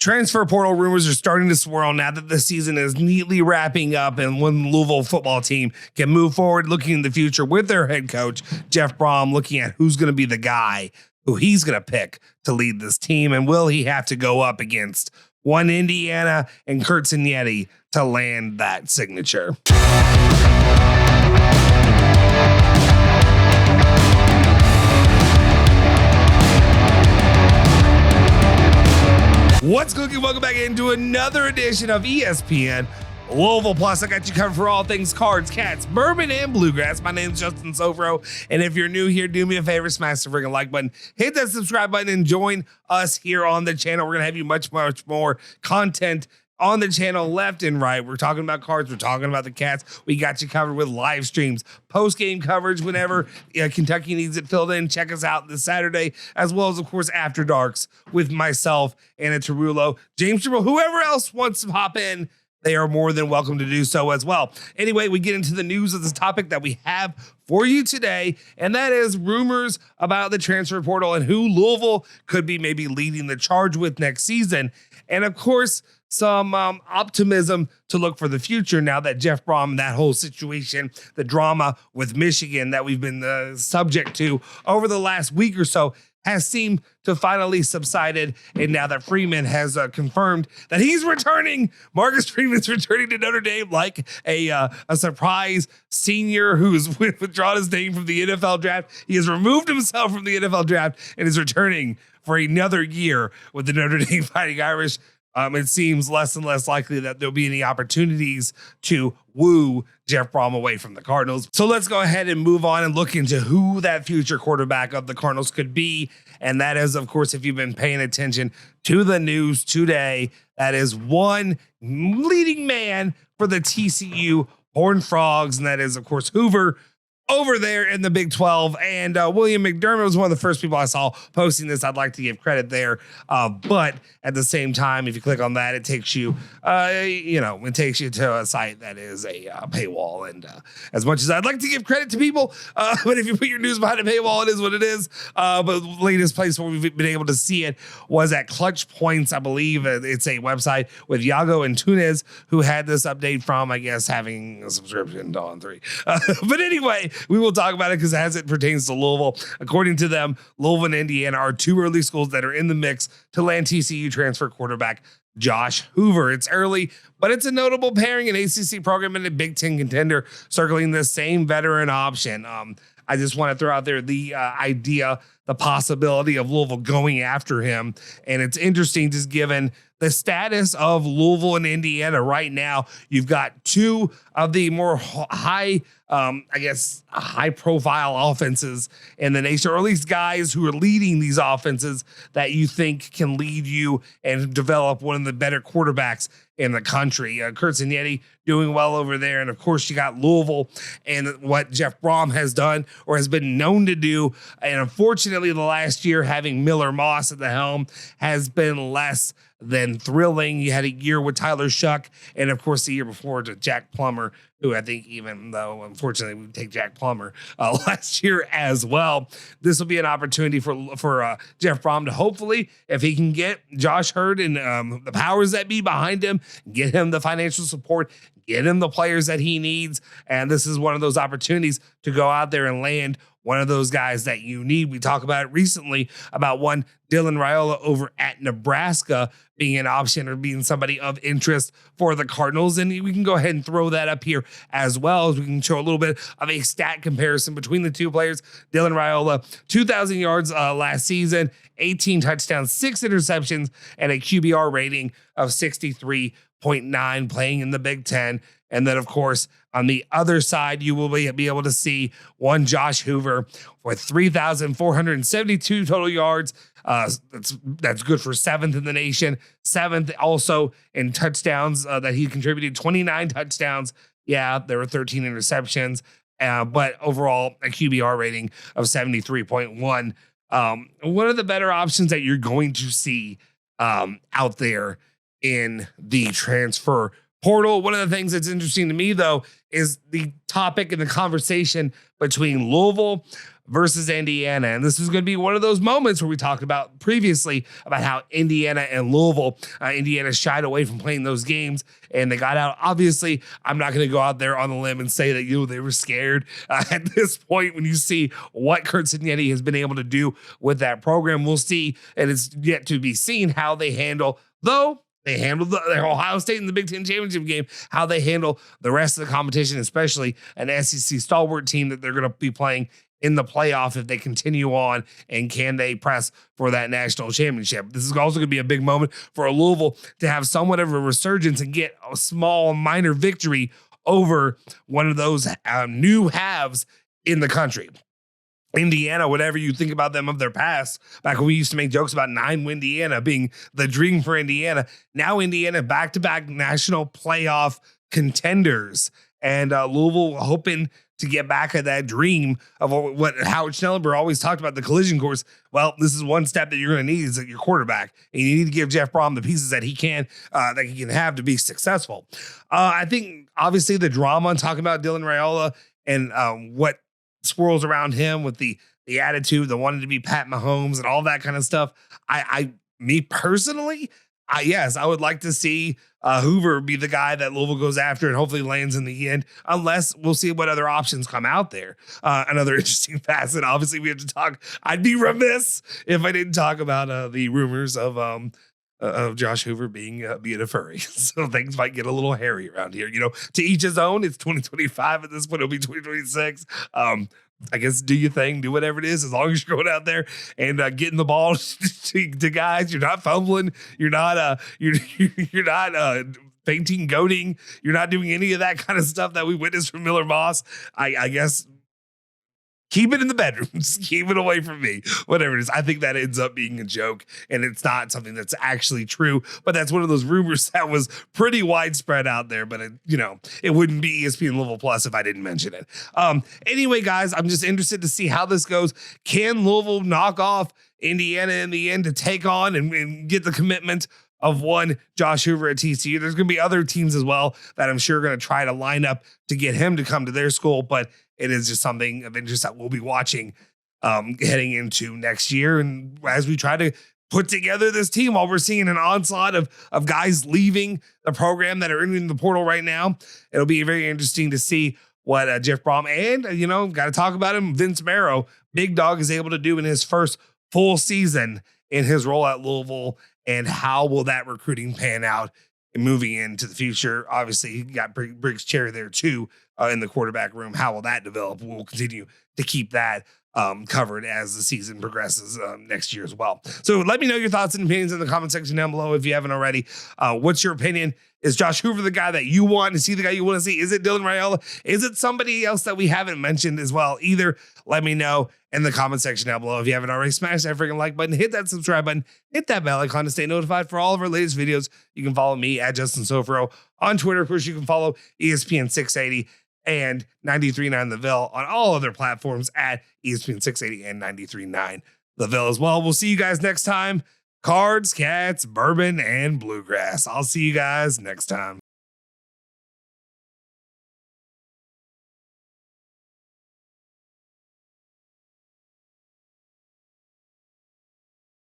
Transfer portal rumors are starting to swirl now that the season is neatly wrapping up, and when Louisville football team can move forward looking in the future with their head coach, Jeff Brohm, looking at who's going to be the guy who he's going to pick to lead this team. And will he have to go up against one Indiana and Curt Cignetti to land that signature? What's cooking? Welcome back into another edition of ESPN Louisville Plus. I got you covered for all things cards, cats, bourbon, and bluegrass. My name's Justin Soforo, and if you're new here, do me a favor, smash the freaking like button, hit that subscribe button, and join us here on the channel. We're going to have you much more content on the channel left and right. We're talking about cards. We're talking about the cats. We got you covered with live streams, post-game coverage whenever Kentucky needs it filled in. Check us out this Saturday, as well as, of course, After Darks with myself, Anna Tarullo, James Tribble, whoever else wants to hop in. They are more than welcome to do so as well. Anyway, we get into the news of this topic that we have for you today, and that is rumors about the transfer portal and who Louisville could be maybe leading the charge with next season. And, of course, some optimism to look for the future now that Jeff Brohm, that whole situation, the drama with Michigan that we've been subject to over the last week or so, has seemed to finally subsided. And now that Freeman has confirmed that he's returning, Marcus Freeman's returning to Notre Dame like a surprise senior who has withdrawn his name from the NFL draft. He has removed himself from the NFL draft and is returning for another year with the Notre Dame Fighting Irish. It seems less and less likely that there'll be any opportunities to woo Jeff Brohm away from the Cardinals. So let's go ahead and move on and look into who that future quarterback of the Cardinals could be. And that is, of course, if you've been paying attention to the news today, that is one leading man for the TCU Horned Frogs. And that is, of course, Hoover over there in the Big 12. And William McDermott was one of the first people I saw posting this. I'd like to give credit there. But at the same time, if you click on that, it takes you, it takes you to a site that is a paywall. And as much as I'd like to give credit to people, but if you put your news behind a paywall, it is what it is. But the latest place where we've been able to see it was at Clutch Points, I believe. It's a website with Yago and Tunez, who had this update from, I guess, having a subscription to On 3. But anyway, we will talk about it because as it pertains to Louisville, according to them, Louisville and Indiana are two early schools that are in the mix to land TCU transfer quarterback Josh Hoover. It's early, but it's a notable pairing, an ACC program and a Big Ten contender circling the same veteran option. I just want to throw out there the idea, the possibility of Louisville going after him. And it's interesting just given the status of Louisville and Indiana right now. You've got two of the more high profile offenses in the nation, or at least guys who are leading these offenses that you think can lead you and develop one of the better quarterbacks in the country. Curt Cignetti doing well over there. And of course you got Louisville and what Jeff Brohm has done or has been known to do. And unfortunately the last year having Miller Moss at the helm has been less than thrilling. You had a year with Tyler Shuck, and of course the year before to Jack Plummer, who I think, even though unfortunately we take Jack Plummer last year as well, this will be an opportunity for Jeff Brohm to hopefully, if he can get Josh Hurd and the powers that be behind him, get him the financial support, get him the players that he needs. And this is one of those opportunities to go out there and land one of those guys that you need. We talked about it recently about one Dylan Raiola over at Nebraska being an option or being somebody of interest for the Cardinals. And we can go ahead and throw that up here as well, as we can show a little bit of a stat comparison between the two players. Dylan Raiola, 2,000 yards last season, 18 touchdowns, 6 interceptions, and a QBR rating of 63.9 playing in the Big Ten. And then, of course, on the other side, you will be able to see one Josh Hoover with 3,472 total yards. That's good for 7th in the nation. 7th also in touchdowns that he contributed, 29 touchdowns. Yeah, there were 13 interceptions, but overall a QBR rating of 73.1. One of the better options that you're going to see out there in the transfer portal. One of the things that's interesting to me, though, is the topic and the conversation between Louisville versus Indiana. And this is going to be one of those moments where we talked about previously about how Indiana and Louisville, Indiana shied away from playing those games and they got out. Obviously, I'm not going to go out there on the limb and say that they were scared at this point. When you see what Curt Cignetti has been able to do with that program, we'll see, and it's yet to be seen how they handle, though they handled their Ohio State in the Big Ten championship game, how they handle the rest of the competition, especially an SEC stalwart team that they're going to be playing in the playoff if they continue on, and can they press for that national championship. This is also going to be a big moment for Louisville to have somewhat of a resurgence and get a small minor victory over one of those new halves in the country. Indiana, whatever you think about them of their past, back when we used to make jokes about 9-win Indiana being the dream for Indiana. Now Indiana back-to-back national playoff contenders, and Louisville hoping to get back at that dream of what Howard Schnellenberger always talked about, the collision course. Well, this is one step that you're going to need is your quarterback, and you need to give Jeff Brohm the pieces that he can have to be successful. I think obviously the drama and talking about Dylan Raiola and what swirls around him with the attitude, the wanting to be Pat Mahomes and all that kind of stuff. Me personally, yes, I would like to see Hoover be the guy that Louisville goes after and hopefully lands in the end, unless we'll see what other options come out there. Another interesting facet, obviously, we have to talk. I'd be remiss if I didn't talk about the rumors of Josh Hoover being a furry. So things might get a little hairy around here. To each his own. It's 2025 at this point. It'll be 2026. I guess do your thing, do whatever it is, as long as you're going out there and getting the ball to guys. You're not fumbling. You're not you're not fainting, goading. You're not doing any of that kind of stuff that we witnessed from Miller Moss. I guess keep it in the bedroom. Just keep it away from me. Whatever it is. I think that ends up being a joke, and it's not something that's actually true. But that's one of those rumors that was pretty widespread out there. But it wouldn't be ESPN Louisville Plus if I didn't mention it. Anyway, guys, I'm just interested to see how this goes. Can Louisville knock off Indiana in the end to take on and get the commitment of one Josh Hoover at TCU? There's going to be other teams as well that I'm sure are going to try to line up to get him to come to their school, but it is just something of interest that we'll be watching heading into next year. And as we try to put together this team, while we're seeing an onslaught of guys leaving the program that are in the portal right now, it'll be very interesting to see what Jeff Brohm and, got to talk about him, Vince Marrow, Big Dog, is able to do in his first full season in his role at Louisville, and how will that recruiting pan out moving into the future. Obviously, you got Briggs Cherry there too in the quarterback room. How will that develop? We'll continue to keep that covered as the season progresses next year as well. So let me know your thoughts and opinions in the comment section down below if you haven't already. What's your opinion? Is Josh Hoover the guy that you want to see, the guy you want to see? Is it Dylan Raiola? Is it somebody else that we haven't mentioned as well? Either let me know in the comment section down below. If you haven't already, smash that freaking like button, hit that subscribe button, hit that bell icon to stay notified for all of our latest videos. You can follow me at Justin Soforo on Twitter. Of course, you can follow ESPN 680 and 93.9 The Ville on all other platforms at ESPN 680 and 93.9 The Ville as well. We'll see you guys next time. Cards, cats, bourbon, and bluegrass. I'll see you guys next time.